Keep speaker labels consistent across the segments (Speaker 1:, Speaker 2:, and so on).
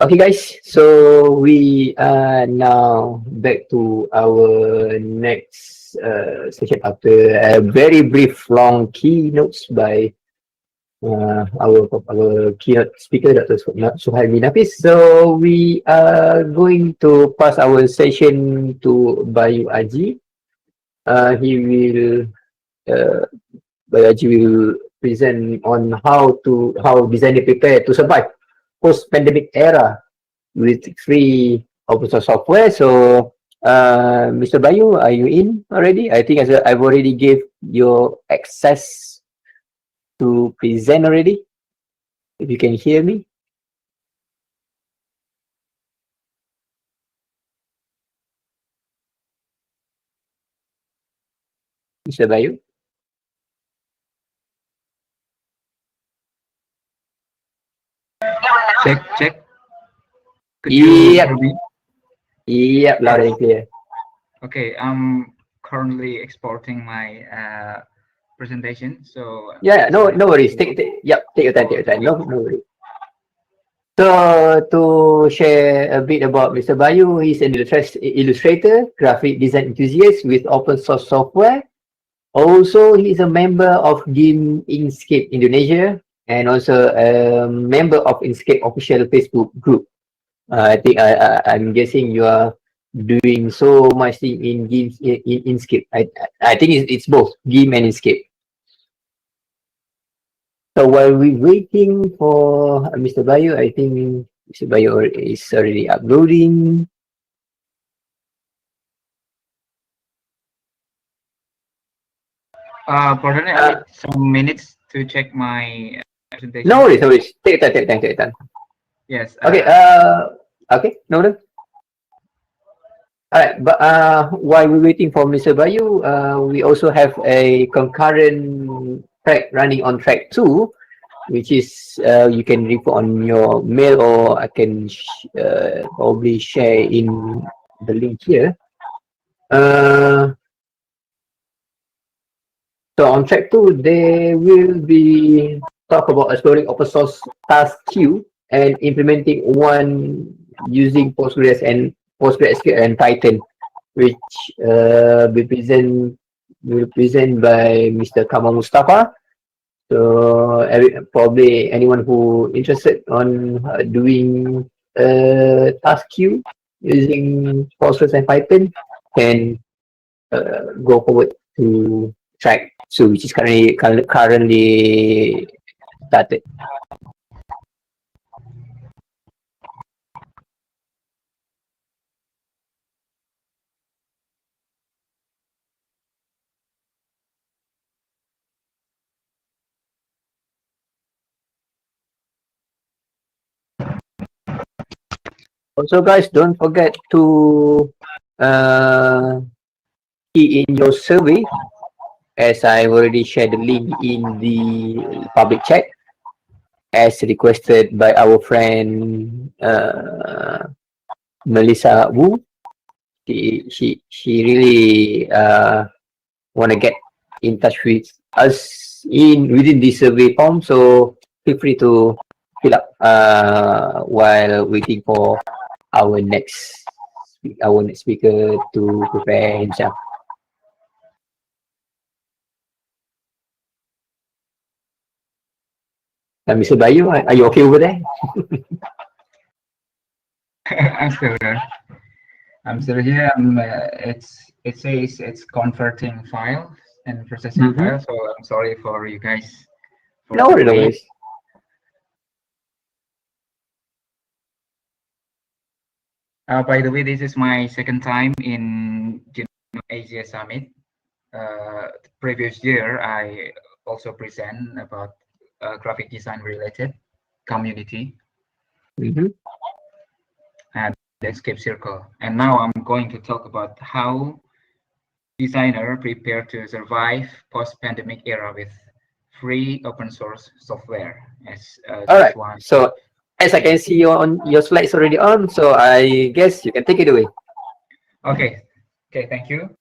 Speaker 1: Okay, guys. So we are now back to our next session after a very brief, long keynotes by our keynote speaker, Dr. Suhaimi Nafis. So we are going to pass our session to Bayu Aji. He will Bayu Aji will present on how designer prepare to survive post-pandemic era with free open source software. So, Mr. Bayu, are you in already? I think I've already gave your access to present already. If you can hear me. Mr. Bayu?
Speaker 2: Check. Could you hear me?
Speaker 1: Yep, loud and clear.
Speaker 2: Okay, I'm currently exporting my presentation, so
Speaker 1: yeah, no worries. Take your time. No worries. So to share a bit about Mr. Bayu, he's an illustrator, graphic design enthusiast with open source software. Also, he is a member of GNOME Inkscape Indonesia and also a member of Inkscape official Facebook group. I think I'm guessing you are doing so much thing in games in Inkscape. I think it's both GNOME and Inkscape. So while we're waiting for Mr. Bayu, I think Mr. Bayu is already uploading.
Speaker 2: Pardon me, I need some minutes to check my presentation.
Speaker 1: No worries. Take your time.
Speaker 2: Yes.
Speaker 1: Okay. Okay. No. Alright, but while we're waiting for Mr. Bayu, we also have a concurrent track running on track 2, which is you can report on your mail, or I can probably share in the link here. So on track 2, there will be talk about exploring open source task queue and implementing one using PostgreSQL and Tautan, which will be present by Mr. Kamal Mustafa. So probably anyone who interested on doing task queue using Postgres and Python can go forward to track 2, which is currently started. Also, guys, don't forget to key in your survey, as I already shared the link in the public chat, as requested by our friend Melissa Wu. She really want to get in touch with us within the survey form, so feel free to fill up while waiting for our next speaker to prepare himself. Mr. Bayu, are you okay over there?
Speaker 2: I'm still there. I'm still here. It says it's converting files and processing files, so I'm sorry for you guys.
Speaker 1: No worries.
Speaker 2: By the way, this is my second time in GNOME Asia Summit. Previous year, I also present about graphic design related community and the escape circle. And now I'm going to talk about how designer prepare to survive post-pandemic era with free open source software.
Speaker 1: All right. So as I can see on your slides already on, so I guess you can take it away.
Speaker 2: Okay. Thank you.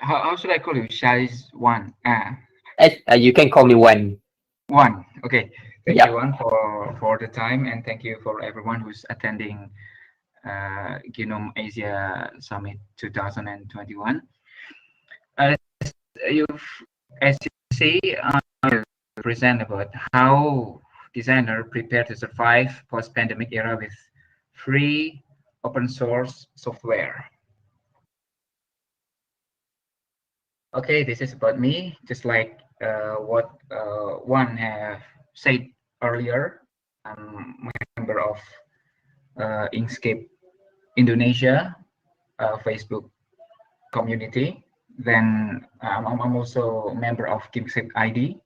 Speaker 2: How should I call you? Shaz one.
Speaker 1: You can call me one.
Speaker 2: One. Okay. Thank
Speaker 1: Yep.
Speaker 2: you, Juan, for the time, and thank you for everyone who's attending GNOME Asia Summit 2021. As you've as you see, I present about how designer prepare to survive post-pandemic era with free open source software. Okay, this is about me, just like what one have said earlier. I'm a member of Inkscape Indonesia Facebook community. Then I'm also a member of Inkscape ID.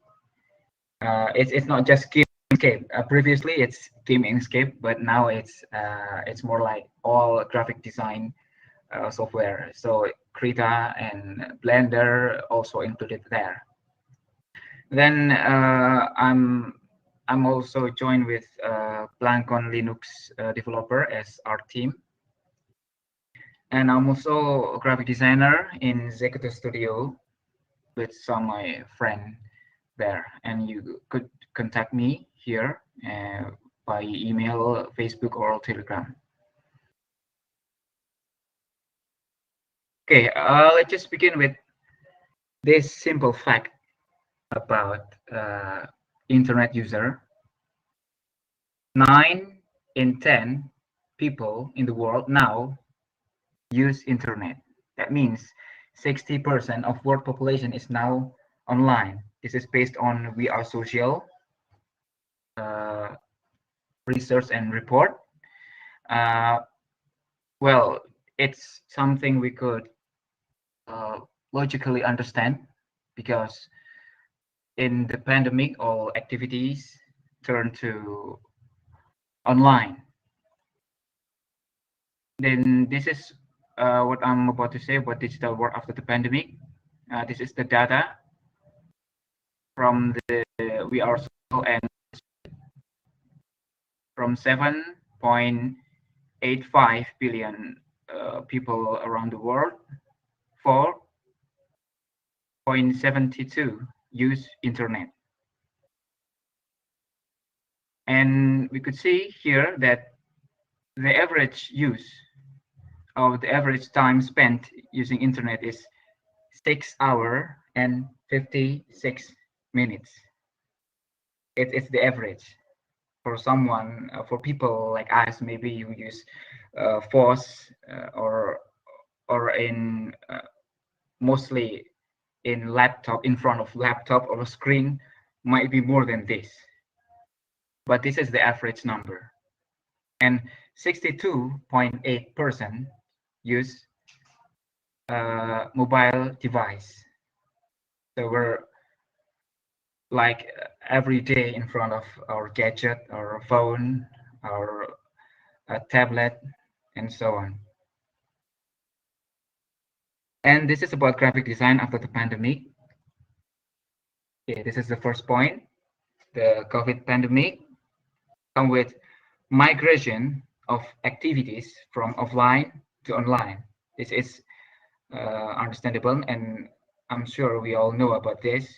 Speaker 2: It's not just Inkscape. Previously, it's Team Inkscape, but now it's more like all graphic design software. So Krita and Blender also included there. Then I'm also joined with Blancon Linux developer as our team. And I'm also a graphic designer in Zeketo Studio with some of my friend there. And you could contact me here by email, Facebook, or Telegram. Okay, let's just begin with this simple fact about internet user. 9 in 10 people in the world now use internet. That means 60% of world population is now online. This is based on We Are Social research and report. Well, it's something we could logically understand, because in the pandemic, all activities turn to online. Then this is what I'm about to say about digital world after the pandemic. This is the data from the We Are Social, and from 7.85 billion people around the world, 4.72 use internet. And we could see here that the average use of the average time spent using internet is 6 hours and 56 minutes. It's the average. For someone, for people like us, maybe who use force or in mostly in laptop, in front of laptop or a screen, might be more than this. But this is the average number. And 62.8% use mobile device. So we're like every day in front of our gadget, our phone, our tablet, and so on. And this is about graphic design after the pandemic. Okay, this is the first point. The COVID pandemic come with migration of activities from offline to online. This is understandable, and I'm sure we all know about this,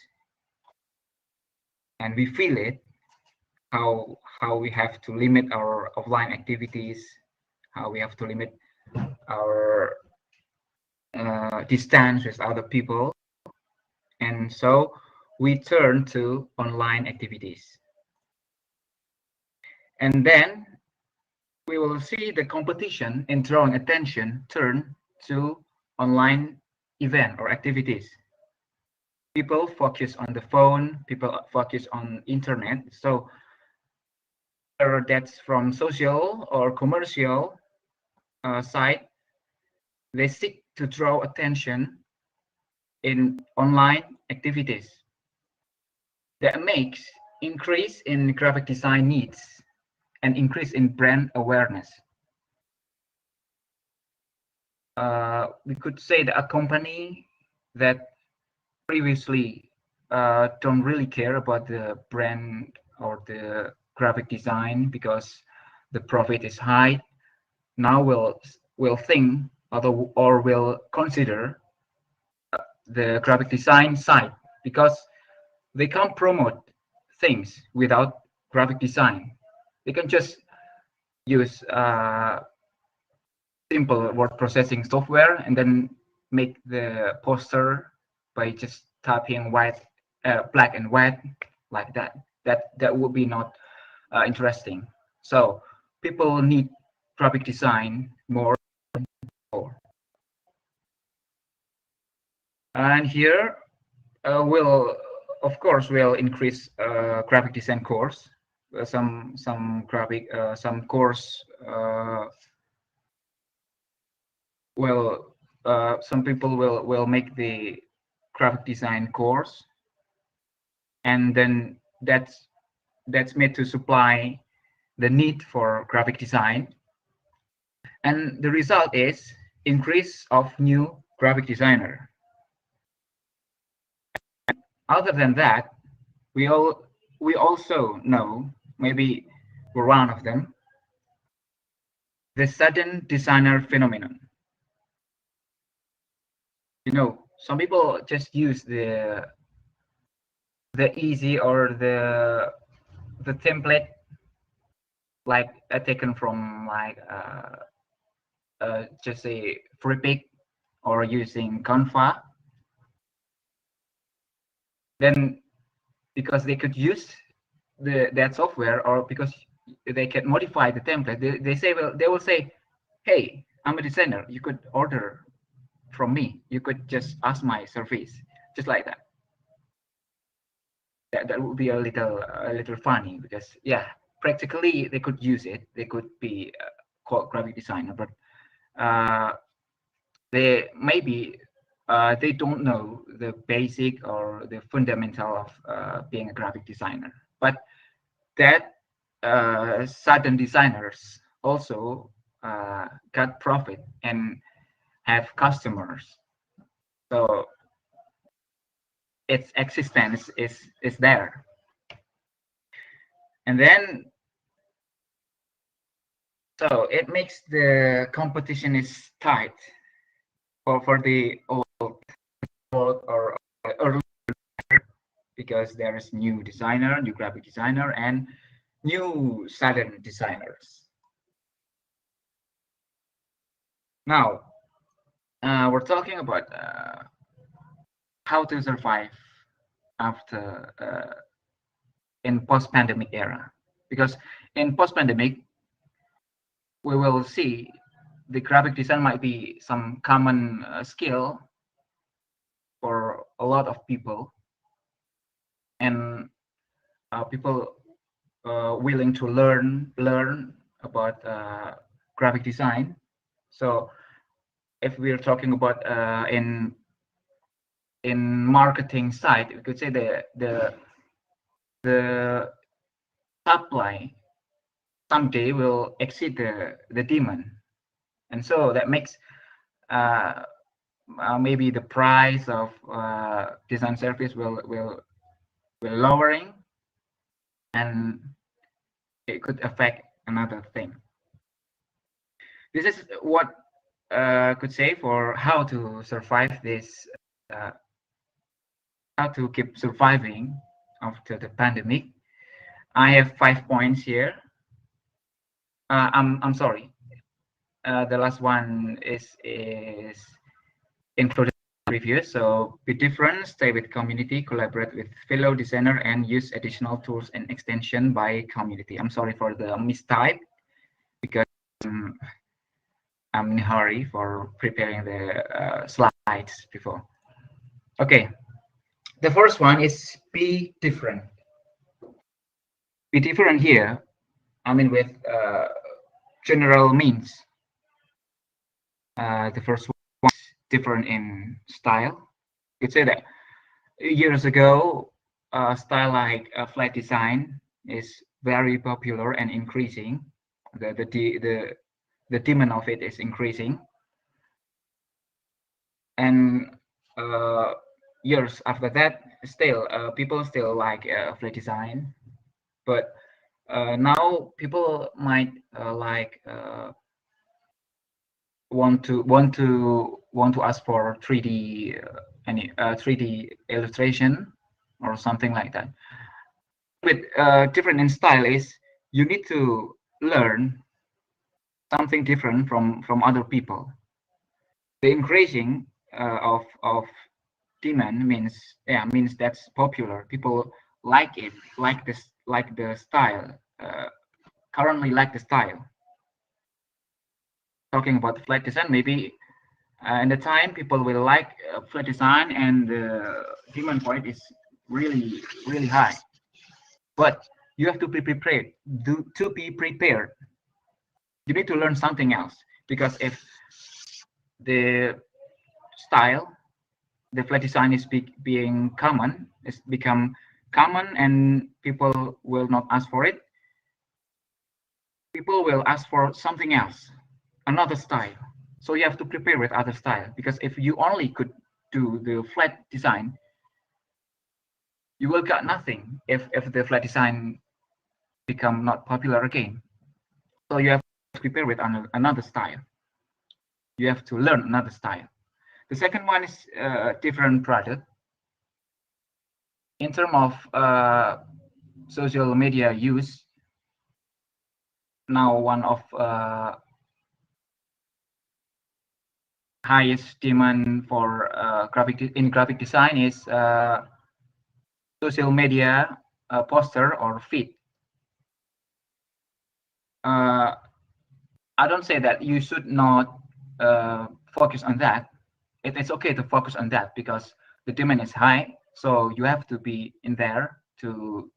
Speaker 2: and we feel it, how we have to limit our offline activities, how we have to limit our distance with other people, and so we turn to online activities. And then we will see the competition in drawing attention turn to online event or activities. People focus on the phone, people focus on internet. So whether that's from social or commercial side, they seek to draw attention in online activities. That makes increase in graphic design needs and increase in brand awareness. We could say that a company that previously don't really care about the brand or the graphic design because the profit is high, now will think or will consider the graphic design side, because they can't promote things without graphic design. They can just use simple word processing software and then make the poster by just typing black and white like that. That would be not interesting. So people need graphic design more. And here we'll of course we'll increase graphic design course. Some course some people will make the graphic design course, and then that's made to supply the need for graphic design, and the result is increase of new graphic designer. Other than that, we also know, maybe we're one of them, the sudden designer phenomenon. You know, some people just use the easy or the template like taken from like just a free pick or using Canva. Then because they could use that software, or because they can modify the template, they will say, hey, I'm a designer, you could order from me, you could just ask my service, just like that. That would be a little funny, because yeah, practically they could use it, they could be called graphic designer, but they maybe they don't know the basic or the fundamental of being a graphic designer. But that certain designers also got profit and have customers, so its existence is there. And then so it makes the competition is tight for the old or early, because there is new designer, new graphic designer, and new sudden designers. Now we're talking about how to survive after in post-pandemic era, because in post-pandemic we will see the graphic design might be some common skill for a lot of people, and people willing to learn about graphic design. So if we're talking about in marketing side, we could say the supply someday will exceed the demand, and so that makes maybe the price of design service will lowering, and it could affect another thing. This is what could say for how to survive this, how to keep surviving after the pandemic. I have 5 points here. I'm sorry. The last one is included in the review. So be different, stay with community, collaborate with fellow designer, and use additional tools and extension by community. I'm sorry for the mistype, because I'm in a hurry for preparing the slides before. Okay, the first one is be different. Be different here, I mean, with general means. The first one is different in style. You could say that years ago, style like flat design is very popular and increasing. The demand of it is increasing, and years after that, still people still like flat design, but now people might like want to ask for 3D 3D illustration or something like that. with different in style is you need to learn something different from other people. The increasing of demand means that's popular. People like it, like the style. Currently like the style. Talking about flat design, maybe in the time people will like flat design, and the demand for it is really high. But you have to be prepared. To be prepared, you need to learn something else, because if the style, the flat design is being common, it's become common, and people will not ask for it. People will ask for something else, another style. So you have to prepare with other style, because if you only could do the flat design, you will get nothing if the flat design become not popular again. So you have to prepare with another style. You have to learn another style. The second one is different product. In terms of social media use, now one of highest demand for graphic design is social media poster or feed. I don't say that you should not focus on that. It's okay to focus on that because the demand is high. So you have to be in there to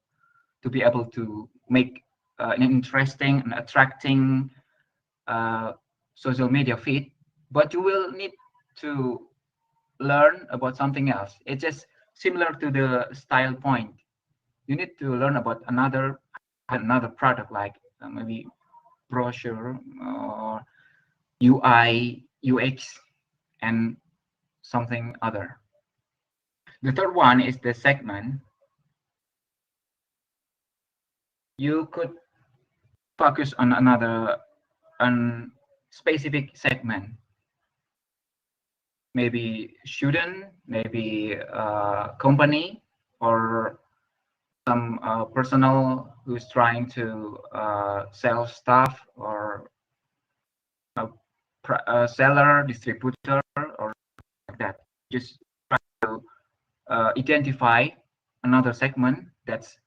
Speaker 2: be able to make an interesting and attracting social media feed. But you will need to learn about something else. It's just similar to the style point. You need to learn about another product, like maybe brochure or UI, UX, and something other. The third one is the segment. You could focus on specific segment. Maybe student, maybe company, or some personal who's trying to sell stuff, or a seller, distributor, or like that. Just try to identify another segment that's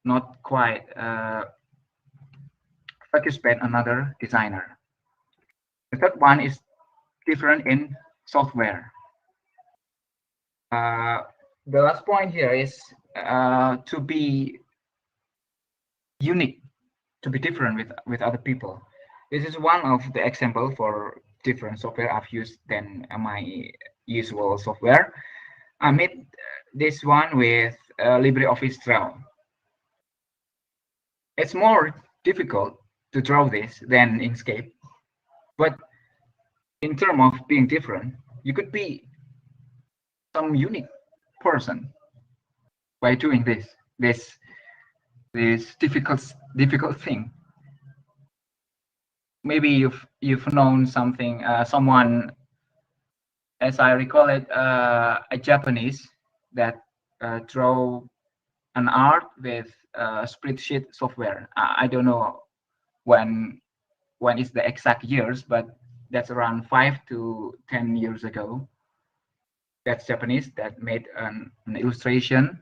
Speaker 2: not quite focused by another designer. The third one is different in software. The last point here is to be unique, to be different with other people. This is one of the example for different software I've used than my usual software. I made this one with LibreOffice Draw. It's more difficult to draw this than Inkscape, but in terms of being different, you could be some unique person by doing this difficult thing. Maybe you've known something, someone, as I recall it, a Japanese that draw an art with spreadsheet software. I don't know when is the exact years, but that's around 5 to 10 years ago. That's Japanese that made an illustration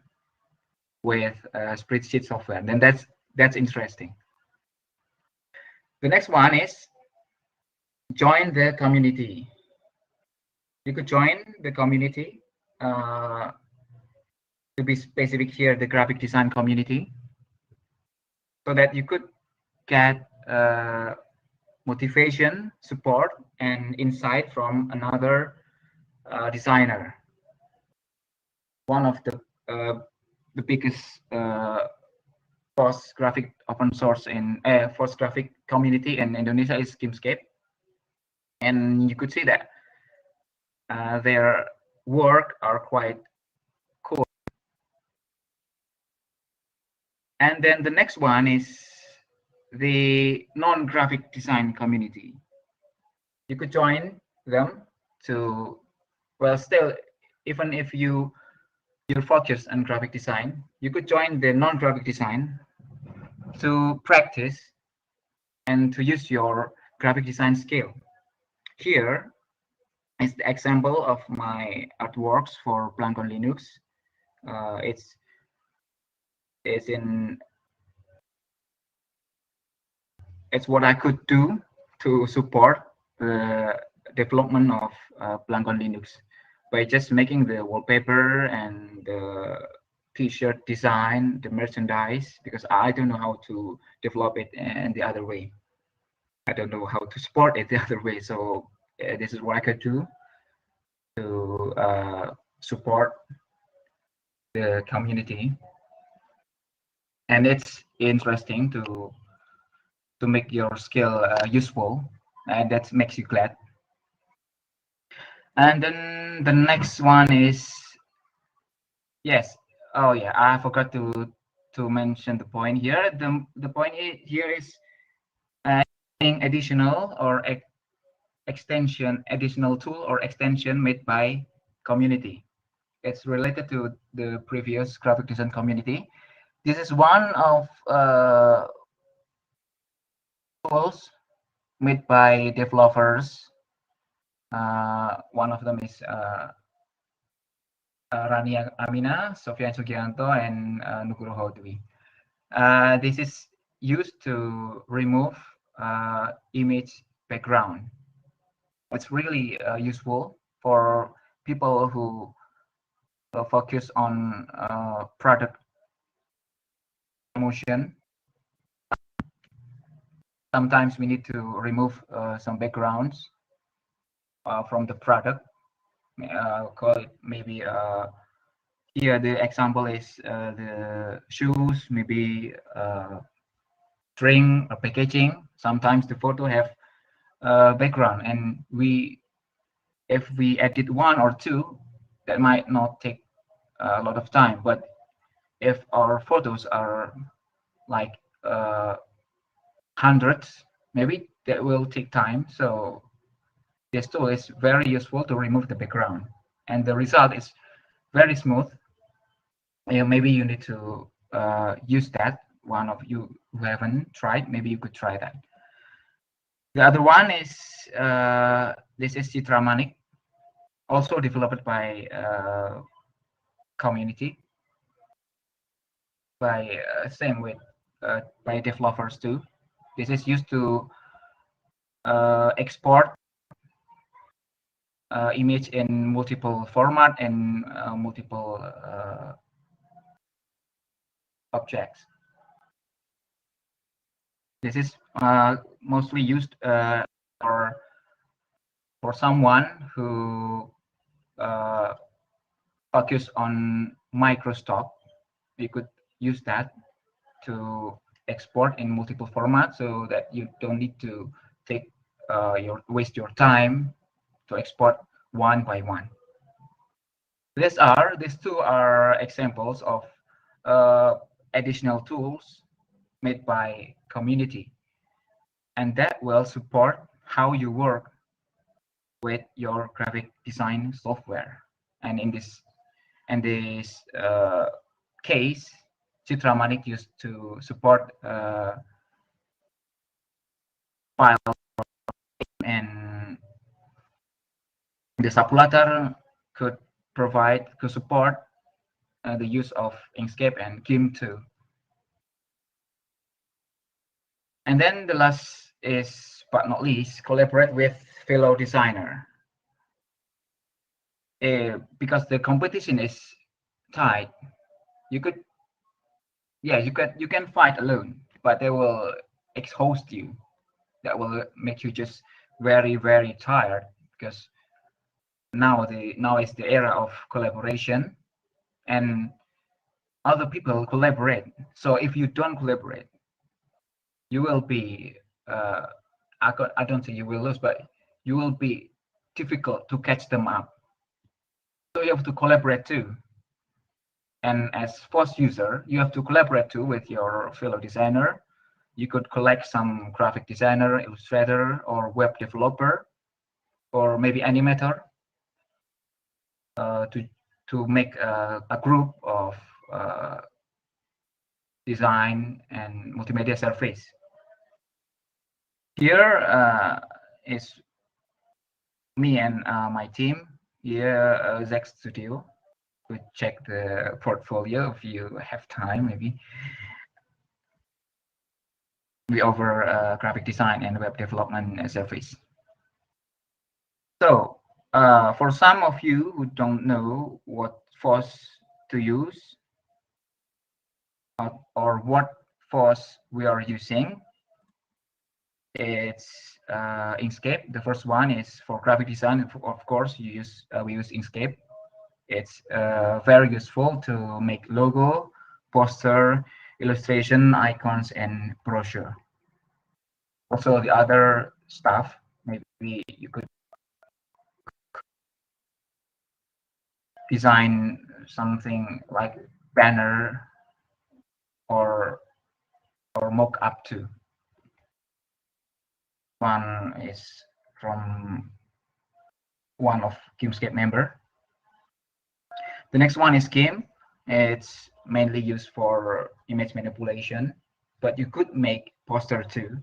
Speaker 2: with spreadsheet software. Then that's interesting. The next one is join the community. You could join the community. To be specific here, the graphic design community, so that you could get motivation, support, and insight from another designer. One of the biggest post graphic open source in post graphic community in Indonesia is Skimscape, and you could see that their work are quite cool. And then the next one is the non-graphic design community. You could join them to, well, still, even if you you're focused on graphic design, you could join the non-graphic design to practice and to use your graphic design skill. Here is the example of my artworks for Blank on Linux. It's in it's what I could do to support the development of Blank on Linux by just making the wallpaper and the t-shirt design, the merchandise, because I don't know how to develop it in the other way. I don't know how to support it the other way. So this is what I could do to support the community. And it's interesting to make your skill useful, and that makes you glad. And then the next one is, yes, oh yeah, I forgot to mention the point here. The point here is additional or additional tool or extension made by community. It's related to the previous graphic design community. This is one of tools made by developers. One of them is Rania Amina, Sofian Sugianto, and Nugroho Dwi. This is used to remove image background. It's really useful for people who focus on product promotion. Sometimes we need to remove some backgrounds from the product. Call it maybe here the example is the shoes, maybe drink or packaging. Sometimes the photo have background, and if we edit one or two, that might not take a lot of time. But if our photos are like hundreds, maybe that will take time. So this tool is very useful to remove the background, and the result is very smooth. Maybe you need to use that. One of you who haven't tried, maybe you could try that. The other one is this is Citramanik, also developed by community, by same with by developers too. This is used to export image in multiple format and multiple objects. This is mostly used for someone who focus on microstock. You could use that to export in multiple formats, so that you don't need to take waste your time to export one by one. These two are examples of additional tools made by community, and that will support how you work with your graphic design software. And in this case, Citramanik used to support file, and the Sapulatar could support the use of Inkscape and GIMP too. And then the last is, but not least, collaborate with fellow designer. Because the competition is tight, you can fight alone, but they will exhaust you. That will make you just very, very tired, because now is the era of collaboration, and other people collaborate. So if you don't collaborate, you will be I don't think you will lose, but you will be difficult to catch them up. So you have to collaborate too. And as post user, you have to collaborate too with your fellow designer. You could collect some graphic designer, illustrator, or web developer, or maybe animator to to make a group of design and multimedia surface. Here is me and my team here, Zach Studio. To check the portfolio if you have time, maybe. We offer graphic design and web development service. So for some of you who don't know what fonts to use or what fonts we are using, it's Inkscape. The first one is for graphic design. Of course, we use Inkscape. It's very useful to make logo, poster, illustration, icons, and brochure. Also, the other stuff, maybe you could design something like banner or mock up too. One is from one of Inkscape member. The next one is GIMP. It's mainly used for image manipulation, but you could make poster too.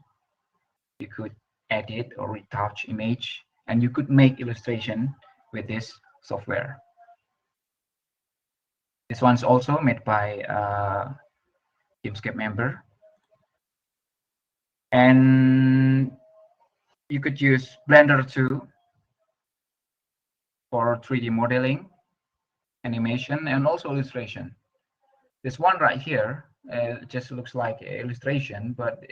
Speaker 2: You could edit or retouch image, and you could make illustration with this software. This one's also made by Inkscape member. And you could use Blender too for 3D modeling, animation, and also illustration. This one right here just looks like an illustration, but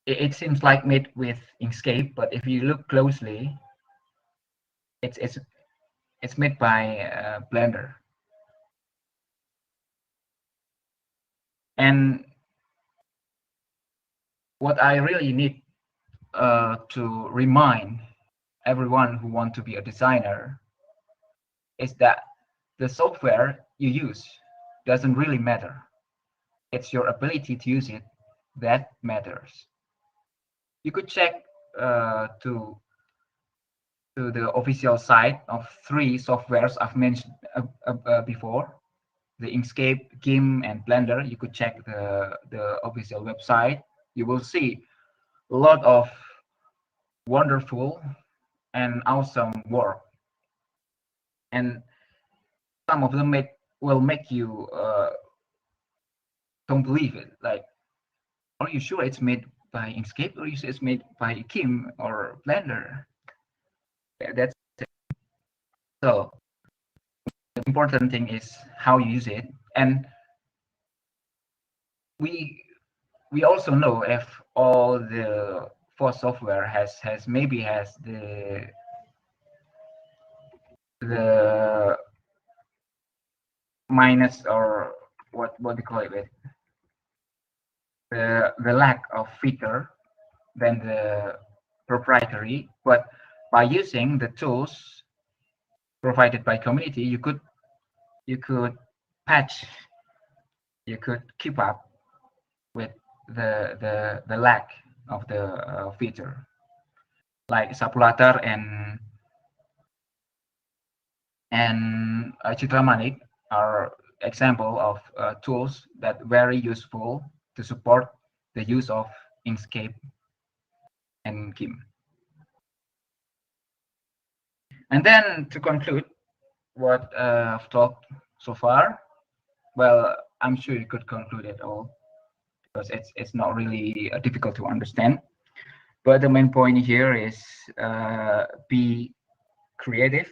Speaker 2: it seems like made with Inkscape. But if you look closely, it's made by Blender. And what I really need to remind everyone who wants to be a designer is that the software you use doesn't really matter. It's your ability to use it that matters. You could check to the official site of 3 softwares I've mentioned before, the Inkscape, GIMP, and Blender. You could check the official website. You will see a lot of wonderful and awesome work, and some of them will make you don't believe it. Like, are you sure it's made by Inkscape, or you say it's made by GIMP or Blender? That's it. So the important thing is how you use it, and we also know if all the software has the minus, or what do you call it, the lack of feature than the proprietary. But by using the tools provided by community, you could patch, you could keep up with the lack of the feature, like Sapulatar and Chitramanik are example of tools that very useful to support the use of Inkscape and GIMP. And then to conclude what I've talked so far, well, I'm sure you could conclude it all because it's not really difficult to understand. But the main point here is be creative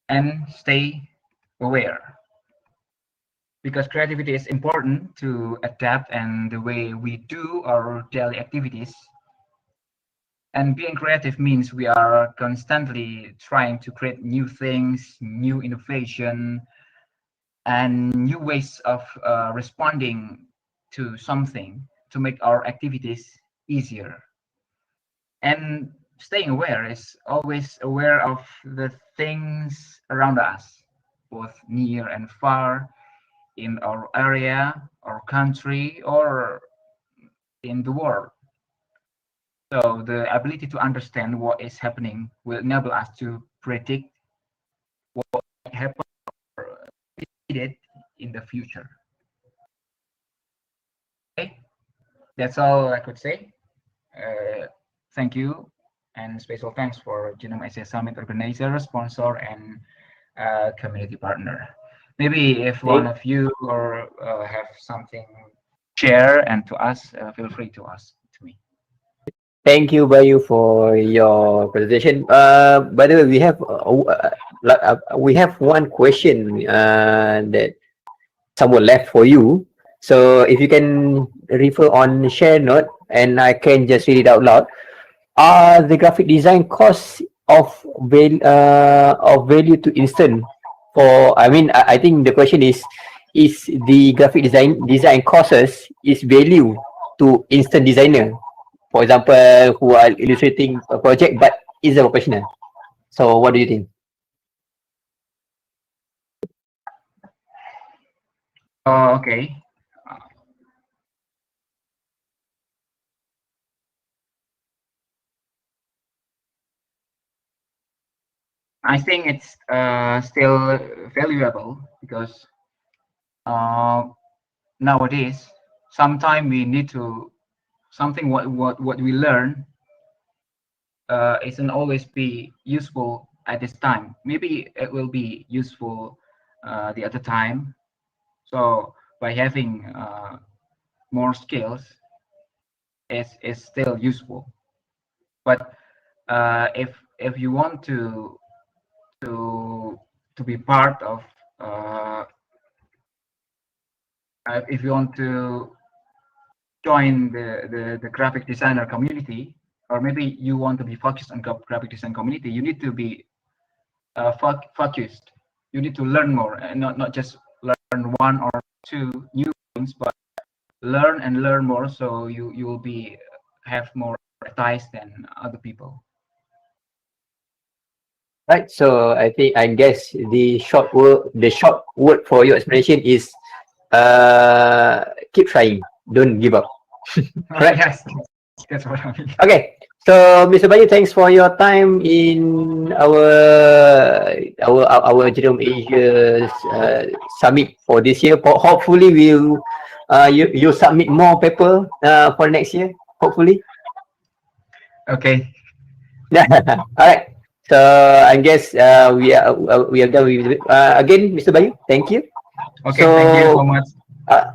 Speaker 2: and stay aware, because creativity is important to adapt and the way we do our daily activities. And being creative means we are constantly trying to create new things, new innovation, and new ways of responding to something to make our activities easier. And staying aware is always aware of the things around us, both near and far, in our area, our country, or in the world. So the ability to understand what is happening will enable us to predict what might happen or needed in the future. Okay, that's all I could say. Thank you, and special thanks for GNOME Asia Summit organizer, sponsor, and community partner. Maybe if one of you or have something to share and to us, feel free to ask to me.
Speaker 1: Thank you, Bayu, for your presentation. By the way, we have one question that someone left for you. So if you can refer on share note, and I can just read it out loud. Are the graphic design costs of value to instant? For I think the question is the graphic design courses is value to instant designer? For example, who are illustrating a project but is a professional. So what do you think?
Speaker 2: Oh, okay. I think it's still valuable because nowadays sometimes we need to something what we learn isn't always be useful at this time. Maybe it will be useful the other time. So by having more skills is still useful. But if you want to be part of if you want to join the graphic designer community, or maybe you want to be focused on graphic design community, you need to be focused. You need to learn more, and not just learn one or two new things, but learn and learn more, so you will be have more expertise than other people.
Speaker 1: Right. So I guess the short word for your explanation is keep trying. Don't give up. Right.
Speaker 2: Yes, that's what I mean.
Speaker 1: Okay. So, Mr. Bayu, thanks for your time in our GNOME Asia Summit for this year. Hopefully, you submit more paper for next year. Hopefully.
Speaker 2: Okay.
Speaker 1: All right. So I guess we are done with again, Mr. Bayu. Thank you.
Speaker 2: Okay. Thank you so much.
Speaker 1: All